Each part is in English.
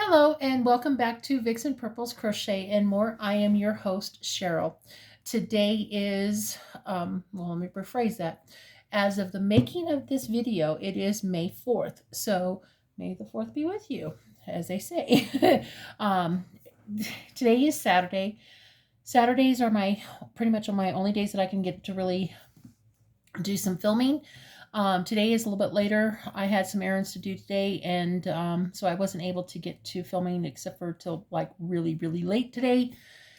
Hello and welcome back to Vixen Purple's Crochet and More. I am your host, Cheryl. Today is, let me rephrase that. As of the making of this video, it is May 4th. So may the 4th be with you, as they say. um, Today is Saturday. Saturdays are pretty much my only days that I can get to really do some filming. Today is a little bit later. I had some errands to do today, and so I wasn't able to get to filming except for till like really, really late today.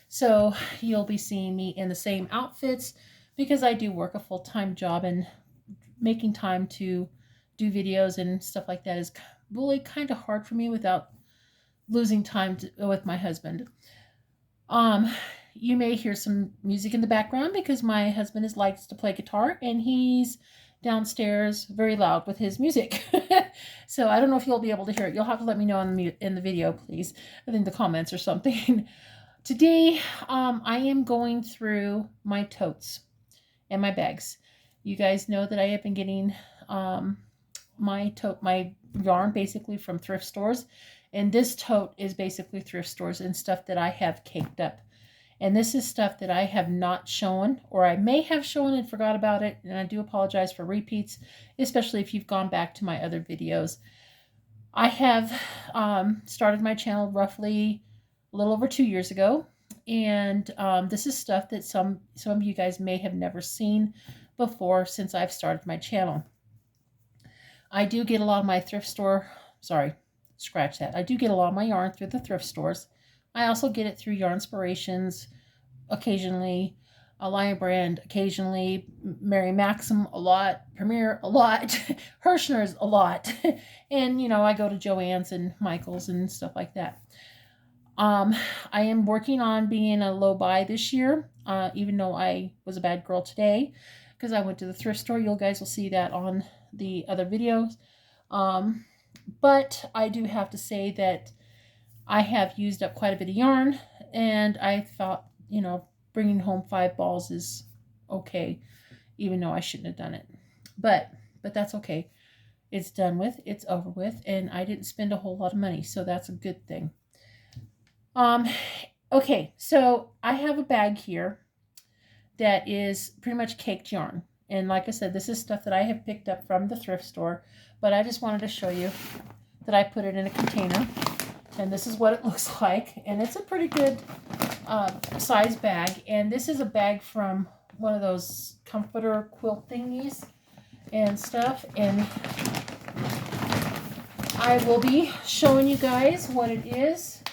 So you'll be seeing me in the same outfits because I do work a full-time job, and making time to do videos and stuff like that is really kind of hard for me without losing time with my husband. You may hear some music in the background because my husband likes to play guitar, and he's downstairs very loud with his music. So I don't know if you'll be able to hear it. You'll have to let me know in the video, please, in the comments or something. Today, I am going through my totes and my bags. You guys know that I have been getting my yarn basically from thrift stores. And this tote is basically thrift stores and stuff that I have caked up. And this is stuff that I have not shown, or I may have shown and forgot about it. And I do apologize for repeats, especially if you've gone back to my other videos. I have started my channel roughly a little over 2 years ago. And this is stuff that some of you guys may have never seen before since I've started my channel. I do get a lot of my thrift store, scratch that. I do get a lot of my yarn through the thrift stores. I also get it through Yarn Inspirations occasionally, Lion Brand occasionally, Mary Maxim a lot, Premier a lot, Hirschner's a lot. And, I go to Joann's and Michael's and stuff like that. I am working on being a low buy this year, even though I was a bad girl today because I went to the thrift store. You guys will see that on the other videos. But I do have to say that I have used up quite a bit of yarn, and I thought, bringing home 5 balls is okay, even though I shouldn't have done it. But that's okay. It's done with, it's over with, and I didn't spend a whole lot of money, so that's a good thing. Okay, so I have a bag here that is pretty much caked yarn. And like I said, this is stuff that I have picked up from the thrift store, but I just wanted to show you that I put it in a container. And this is what it looks like. And it's a pretty good size bag. And this is a bag from one of those comforter quilt thingies and stuff. And I will be showing you guys what it is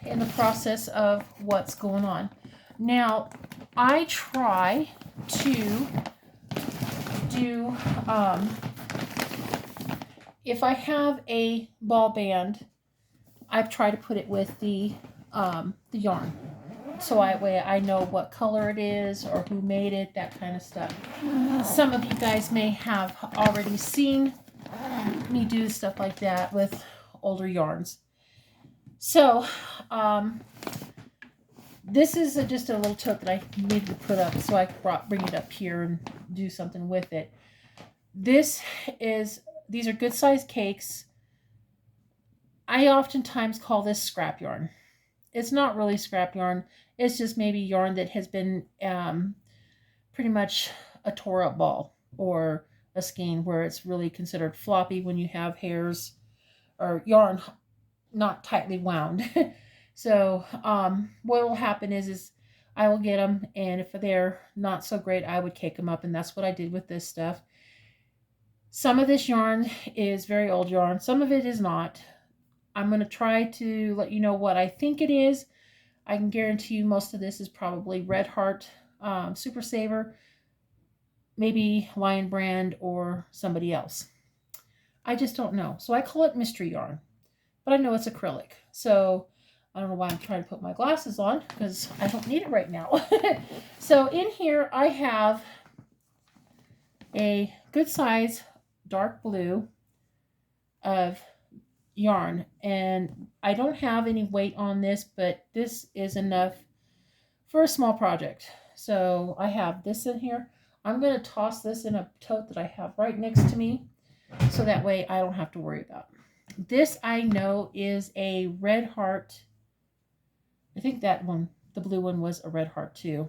in the process of what's going on. Now, I try to do, if I have a ball band, I've tried to put it with the yarn. So that way I know what color it is or who made it, that kind of stuff. Some of you guys may have already seen me do stuff like that with older yarns. So, this is just a little tote that I needed to put up, so I bring it up here and do something with it. These are good sized cakes. I oftentimes call this scrap yarn. It's not really scrap yarn. It's just maybe yarn that has been pretty much a tore up ball or a skein where it's really considered floppy when you have hairs or yarn not tightly wound. So what will happen is I will get them, and if they're not so great, I would cake them up, and that's what I did with this stuff. Some of this yarn is very old yarn. Some of it is not. I'm going to try to let you know what I think it is. I can guarantee you most of this is probably Red Heart, Super Saver, maybe Lion Brand, or somebody else. I just don't know. So I call it mystery yarn, but I know it's acrylic. So I don't know why I'm trying to put my glasses on because I don't need it right now. So in here I have a good size dark blue of yarn, and I don't have any weight on this, but this is enough for a small project. So I have this in here. I'm going to toss this in a tote that I have right next to me, so that way I don't have to worry about it. This I know is a red heart. I think that one, the blue one, was a red heart too.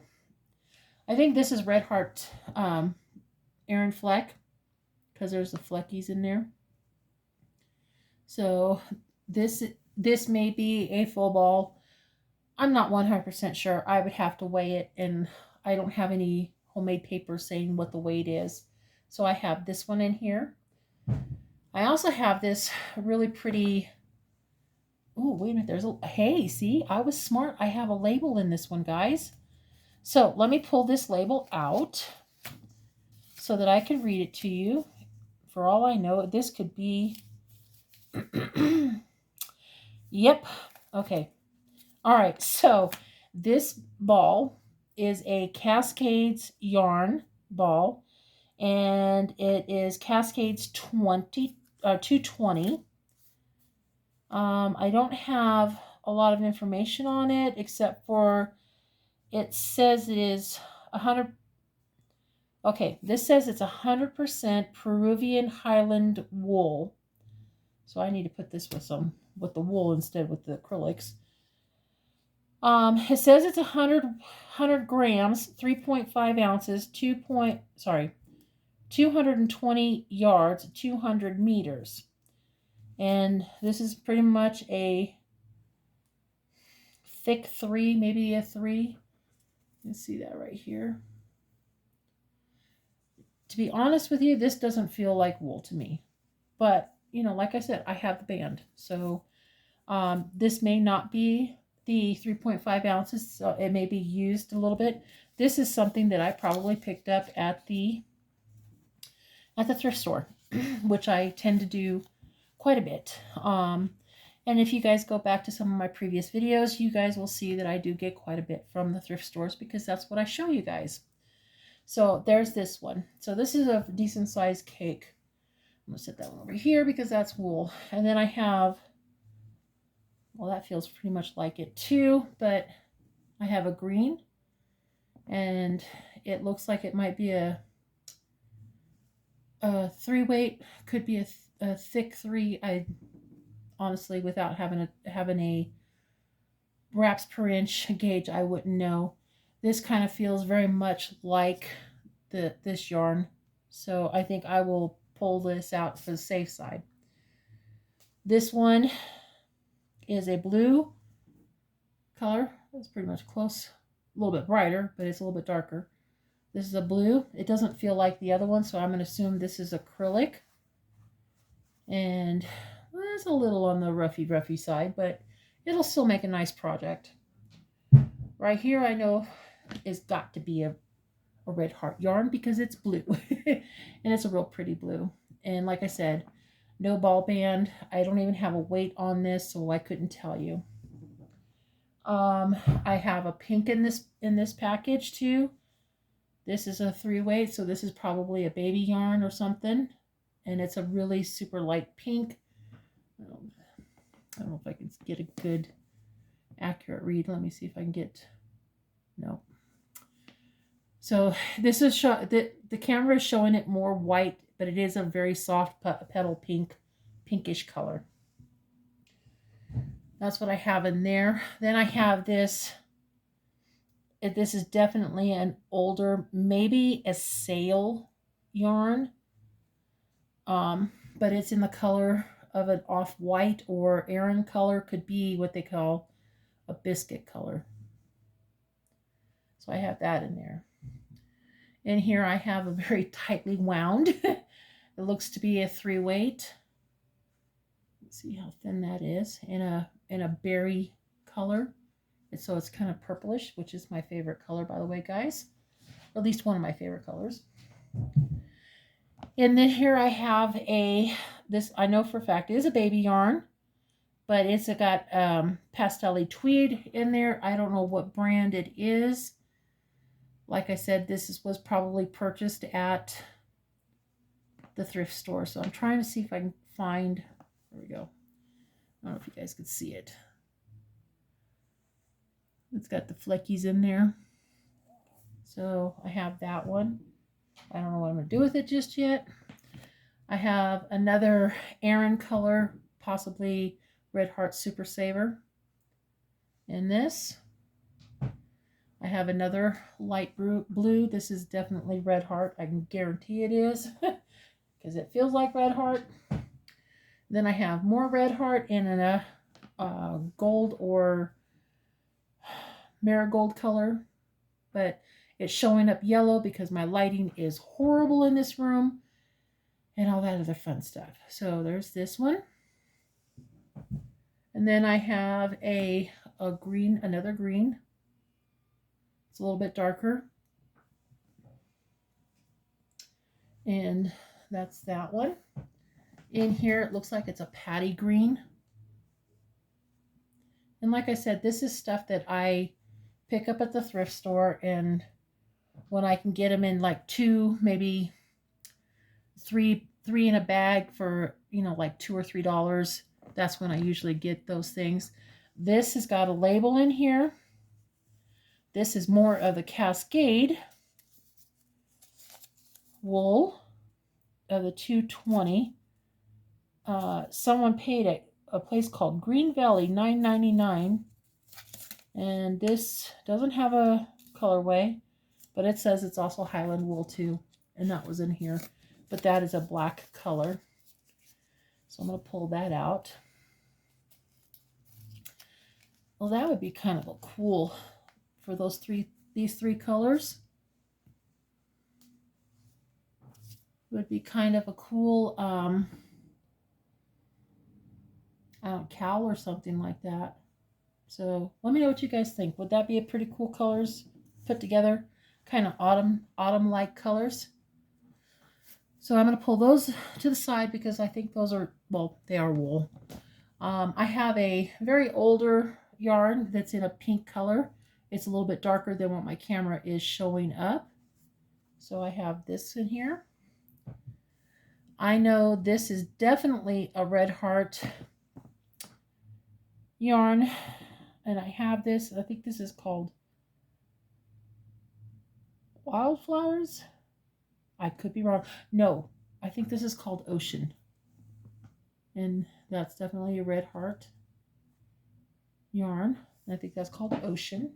I think this is red heart Aran Fleck, because there's the fleckies in there. So this may be a full ball. I'm not 100% sure. I would have to weigh it, and I don't have any homemade paper saying what the weight is. So I have this one in here. I also have this really pretty. Oh, wait a minute. There's a. Hey, see, I was smart. I have a label in this one, guys. So let me pull this label out so that I can read it to you. For all I know, this could be. Yep. Okay. All right. So this ball is a Cascades yarn ball, and it is Cascades 220. I don't have a lot of information on it except for it says it is 100. Okay, this says it's 100% Peruvian Highland wool. So I need to put this with the wool instead with the acrylics. It says it's 100 grams, 3.5 ounces, 220 yards, 200 meters. And this is pretty much a thick 3, maybe a 3. You can see that right here. To be honest with you, this doesn't feel like wool to me. But, you know, like I said, I have the band. So this may not be the 3.5 ounces. So it may be used a little bit. This is something that I probably picked up at the thrift store, which I tend to do quite a bit. And if you guys go back to some of my previous videos, you guys will see that I do get quite a bit from the thrift stores because that's what I show you guys. So there's this one. So this is a decent sized cake. I'm going to set that one over here because that's wool. And then I have, well, that feels pretty much like it too, but I have a green, and it looks like it might be a 3-weight, could be a thick 3. I honestly, without having a wraps per inch gauge, I wouldn't know. This kind of feels very much like this yarn, so I think I will pull this out for the safe side. This one is a blue color. That's pretty much close. A little bit brighter, but it's a little bit darker. This is a blue. It doesn't feel like the other one, so I'm going to assume this is acrylic. And well, it's a little on the roughy side, but it'll still make a nice project. Right here, I know it's got to be a red heart yarn because it's blue. And it's a real pretty blue. And like I said, no ball band. I don't even have a weight on this, so I couldn't tell you. I have a pink in this package too. This is a 3-weight, so this is probably a baby yarn or something. And it's a really super light pink. I don't know if I can get a good accurate read. Let me see if I can get, no. So this is the camera is showing it more white, but it is a very soft petal pinkish color. That's what I have in there. Then I have this. This is definitely an older, maybe a sail yarn. But it's in the color of an off-white or Aran color. Could be what they call a biscuit color. So I have that in there. In here I have a very tightly wound. It looks to be a 3-weight. Let's see how thin that is. In a berry color. And so it's kind of purplish, which is my favorite color, by the way, guys. Or at least one of my favorite colors. And then here I have this I know for a fact is a baby yarn, but it's got pastel-y tweed in there. I don't know what brand it is. Like I said, was probably purchased at the thrift store. So I'm trying to see if I can find, there we go. I don't know if you guys could see it. It's got the fleckies in there. So I have that one. I don't know what I'm going to do with it just yet. I have another Aran color possibly Red Heart Super Saver. In this, I have another light blue. This is definitely Red Heart. I can guarantee it is because it feels like Red Heart. Then I have more Red Heart in a gold or marigold color, but it's showing up yellow because my lighting is horrible in this room and all that other fun stuff. So there's this one. And then I have a green, another green. It's a little bit darker. And that's that one. In here, it looks like it's a patty green. And like I said, this is stuff that I pick up at the thrift store, and when I can get them in like two, maybe three in a bag for, you know, like $2 or $3, that's when I usually get those things. This has got a label in here. This is more of the Cascade wool of the 220. Someone paid at a place called Green Valley $9.99, and this doesn't have a colorway, but it says it's also Highland wool too, and that was in here, but that is a black color. So I'm going to pull that out. Well, that would be kind of a cool for these three colors. Would be kind of a cool cowl or something like that. So let me know what you guys think. Would that be a pretty cool colors put together? Kind of autumn-like colors. So I'm going to pull those to the side because I think those are, well, they are wool. I have a very older yarn that's in a pink color. It's a little bit darker than what my camera is showing up. So I have this in here. I know this is definitely a Red Heart yarn, and I have this. I think this is called Wildflowers. I could be wrong. No, I think this is called Ocean, and that's definitely a Red Heart yarn. I think that's called Ocean.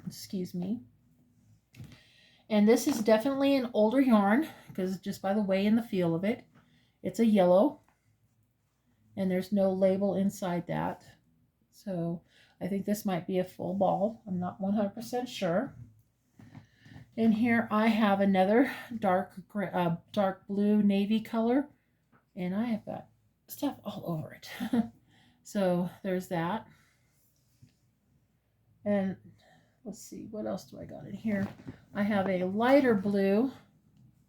Excuse me. And this is definitely an older yarn because just by the way and the feel of it, it's a yellow, and there's no label inside that. So I think this might be a full ball. I'm not 100% sure. In here I have another dark blue navy color, and I have got stuff all over it. So there's that. And let's see, what else do I got in here? I have a lighter blue,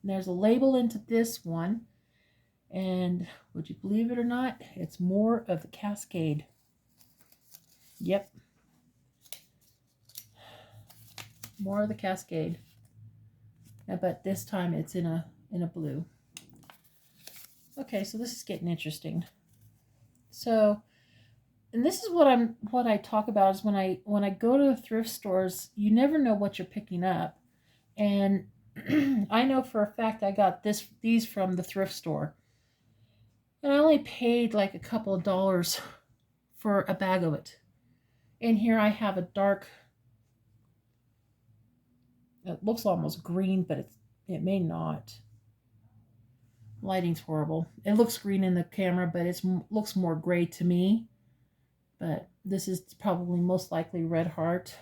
and there's a label into this one, and would you believe it or not, it's more of the Cascade. Yep, more of the Cascade, but this time it's in a blue. Okay, so this is getting interesting. So, and this is what I talk about is when I go to the thrift stores, you never know what you're picking up. And I know for a fact I got these from the thrift store, and I only paid like a couple of dollars for a bag of it. And here I have a dark, it looks almost green, but it may not. Lighting's horrible. It looks green in the camera, but it looks more gray to me. But this is probably most likely Red Heart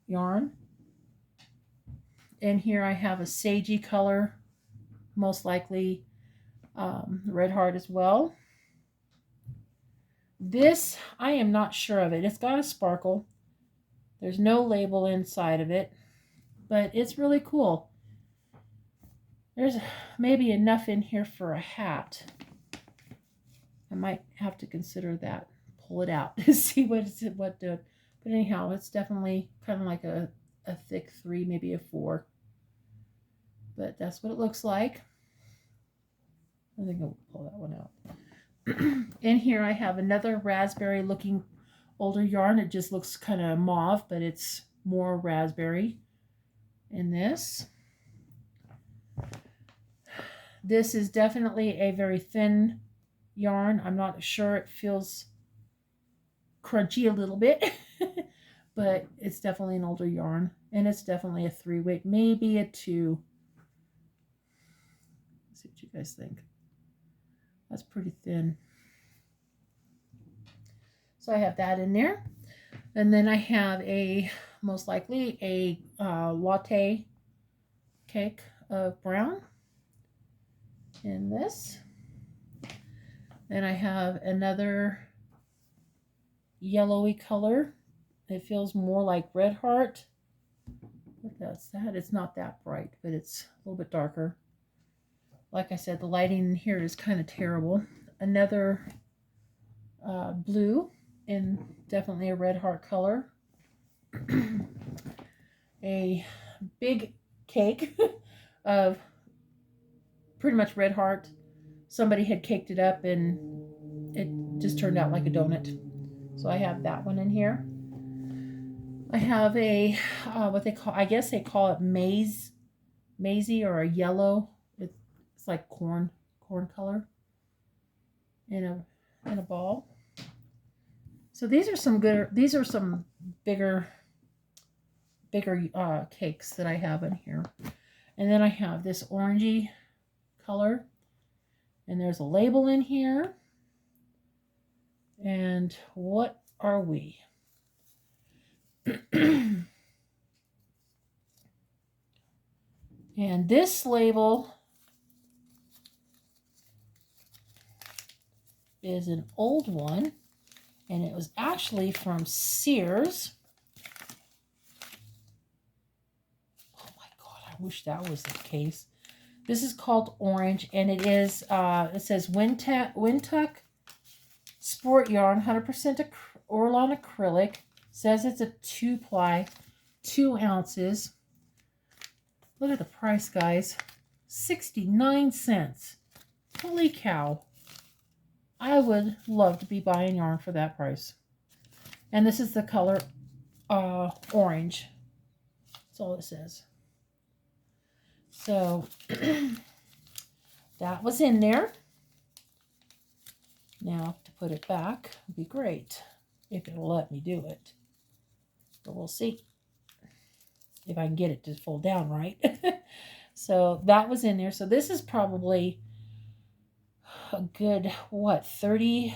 yarn. And here I have a sagey color, most likely Red Heart as well. This, I am not sure of it. It's got a sparkle. There's no label inside of it, but it's really cool. There's maybe enough in here for a hat. I might have to consider that. Pull it out to see what do it. But anyhow, it's definitely kind of like a thick 3, maybe a 4. But that's what it looks like. I think I'll pull that one out. In here I have another raspberry looking older yarn. It just looks kind of mauve, but it's more raspberry in this. This is definitely a very thin yarn. I'm not sure. It feels crunchy a little bit, but it's definitely an older yarn, and it's definitely a 3-weight, maybe a 2. Let's see what you guys think. That's pretty thin. So I have that in there. And then I have most likely a latte cake of brown in this. Then I have another yellowy color. It feels more like Red Heart. But that's that. It's not that bright, but it's a little bit darker. Like I said, the lighting in here is kind of terrible. Another blue in definitely a Red Heart color. A big cake of pretty much Red Heart. Somebody had caked it up and it just turned out like a donut. So I have that one in here. I have a what they call, I guess they call it maize or a yellow. It's like corn color in a ball. So these are some good. These are some bigger cakes that I have in here. And then I have this orangey color, and there's a label in here. And what are we? And this label is an old one, and it was actually from Sears. Oh my God, I wish that was the case. This is called Orange, and it is, it says Windtuck Sport Yarn, 100% Orlon acrylic. Says it's a 2-ply, 2 ounces. Look at the price, guys. 69 cents. Holy cow. I would love to be buying yarn for that price. And this is the color orange. That's all it says. So that was in there. Now to put it back would be great if it'll let me do it. But we'll see if I can get it to fold down right. So that was in there. So this is probably a good, what, 30,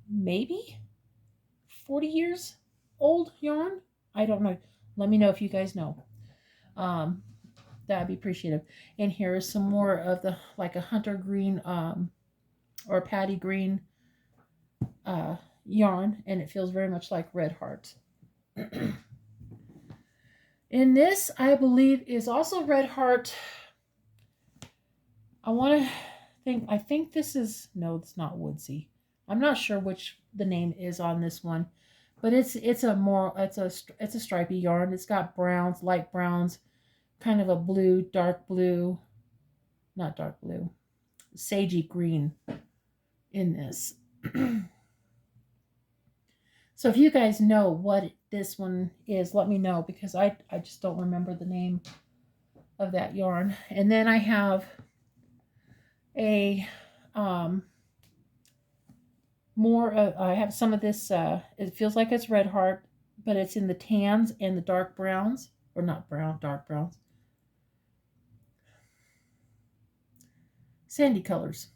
maybe 40 years old yarn? I don't know. Let me know if you guys know. That'd be appreciative. And here is some more of the, like a hunter green or patty green yarn, and it feels very much like Red Heart. In this, I believe, is also Red Heart. I think this is, no, it's not Woodsy. I'm not sure which the name is on this one, but it's a stripy yarn. It's got browns, light browns, kind of a blue, dark blue, not dark blue, sagey green in this. So if you guys know what this one is, let me know, because I just don't remember the name of that yarn. And then I have a I have some of this, it feels like it's Red Heart, but it's in the tans and the dark browns, or not brown, dark browns. Sandy colors.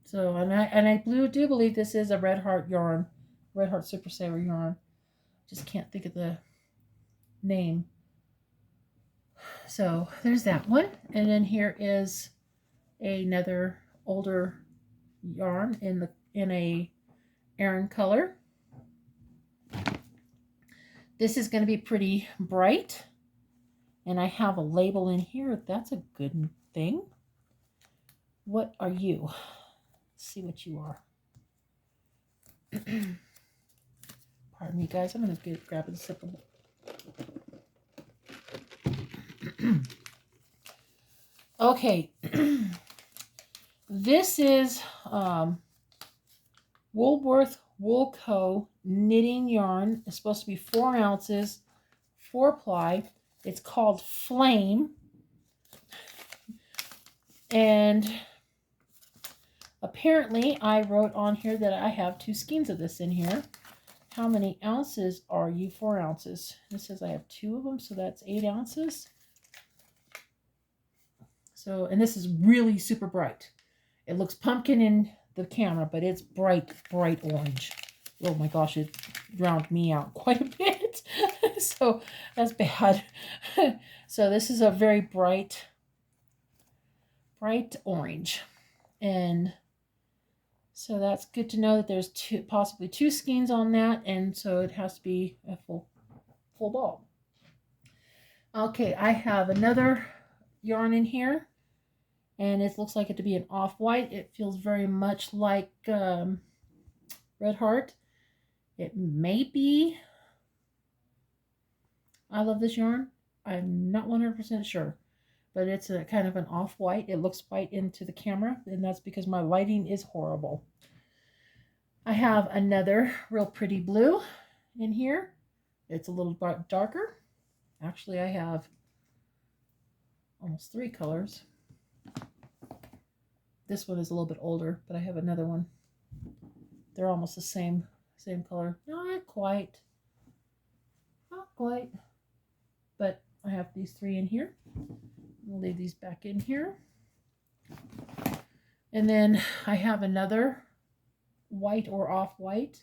So, and I do believe this is a Red Heart yarn, Red Heart Super Saver yarn. Just can't think of the name. So there's that one. And then here is another older yarn in a Aran color. This is going to be pretty bright. And I have a label in here. That's a good thing. What are you? See what you are. Pardon me, guys. I'm going to grab a sip of okay. This is Woolworth Wool Co. knitting yarn. It's supposed to be 4 ounces, 4-ply. It's called Flame. And Apparently, I wrote on here that I have 2 skeins of this in here. How many ounces are you? 4 ounces. It says I have 2 of them, so that's 8 ounces. So, and this is really super bright. It looks pumpkin in the camera, but it's bright, bright orange. Oh my gosh, it drowned me out quite a bit. So that's bad. So this is a very bright, bright orange. And so that's good to know that there's possibly 2 skeins on that. And so it has to be a full ball. Okay, I have another yarn in here. And it looks like it to be an off-white. It feels very much like Red Heart. It may be. I love this yarn. I'm not 100% sure. But it's a kind of an off-white. It looks white into the camera. And that's because my lighting is horrible. I have another real pretty blue in here. It's a little darker. Actually, I have almost 3 colors. This one is a little bit older, but I have another one. They're almost the same color. Not quite. Not quite. But I have these 3 in here. We'll leave these back in here. And then I have another white or off-white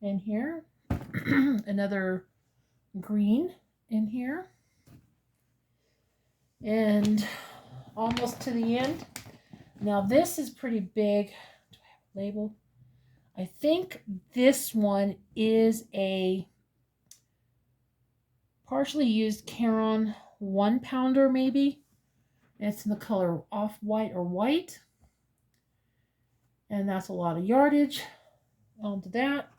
in here. Another green in here. And almost to the end. Now this is pretty big. Do I have a label? I think this one is a partially used Caron 1-pounder maybe. It's in the color off-white or white. And that's a lot of yardage onto that.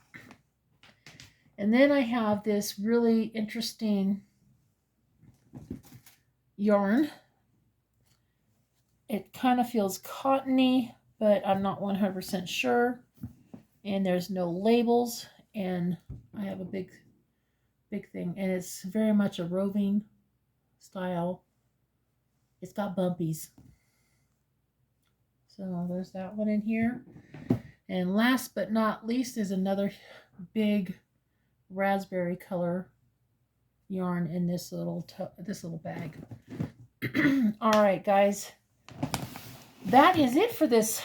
And then I have this really interesting yarn. It kind of feels cottony, but I'm not 100% sure. And there's no labels. And I have a big thing. And it's very much a roving style. It's got bumpies. So there's that one in here. And last but not least is another big raspberry color yarn in this little bag. All right, guys. That is it for this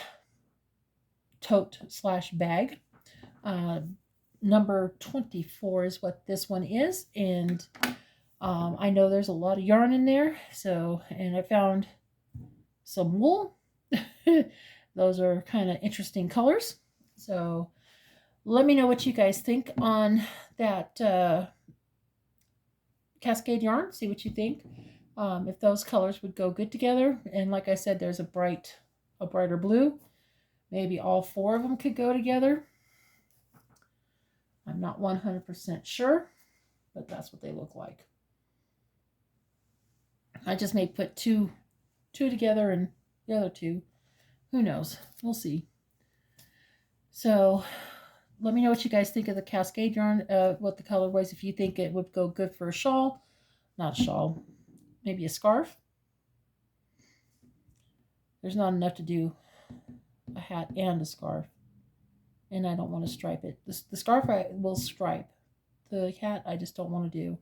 tote / bag. Number 24 is what this one is. And I know there's a lot of yarn in there. So, and I found some wool. Those are kind of interesting colors. So let me know what you guys think on that Cascade yarn. See what you think. If those colors would go good together. And like I said, there's a brighter blue. Maybe all 4 of them could go together. I'm not 100% sure, but that's what they look like. I just may put two together and the other 2. Who knows? We'll see. So let me know what you guys think of the Cascade yarn, what the colorways, if you think it would go good for a shawl. Not a shawl, maybe a scarf. There's not enough to do a hat and a scarf. And I don't want to stripe it. The scarf I will stripe. The hat I just don't want to do.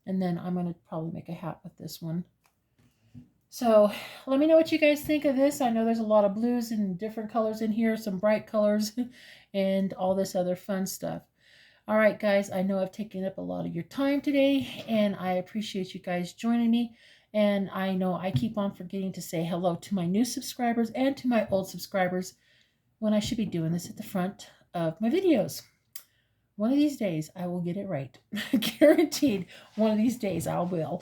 And then I'm going to probably make a hat with this one. So let me know what you guys think of this. I know there's a lot of blues and different colors in here, some bright colors, and all this other fun stuff. All right, guys, I know I've taken up a lot of your time today, and I appreciate you guys joining me. And I know I keep on forgetting to say hello to my new subscribers and to my old subscribers when I should be doing this at the front of my videos. One of these days, I will get it right. Guaranteed, one of these days I will.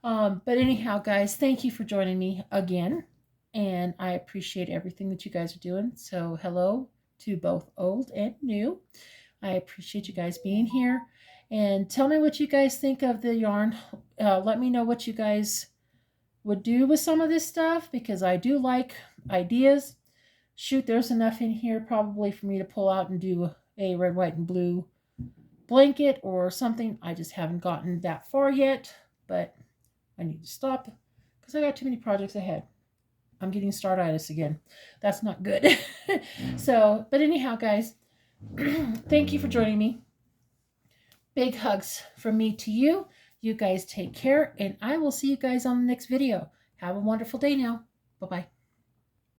But anyhow, guys, thank you for joining me again. And I appreciate everything that you guys are doing. So hello to both old and new. I appreciate you guys being here. And tell me what you guys think of the yarn. Let me know what you guys would do with some of this stuff, because I do like ideas. Shoot, there's enough in here probably for me to pull out and do a red, white, and blue blanket or something. I just haven't gotten that far yet, but I need to stop because I got too many projects ahead. I'm getting startitis again. That's not good. So, but anyhow, guys, thank you for joining me. Big hugs from me to you. You guys take care, and I will see you guys on the next video. Have a wonderful day now. Bye-bye.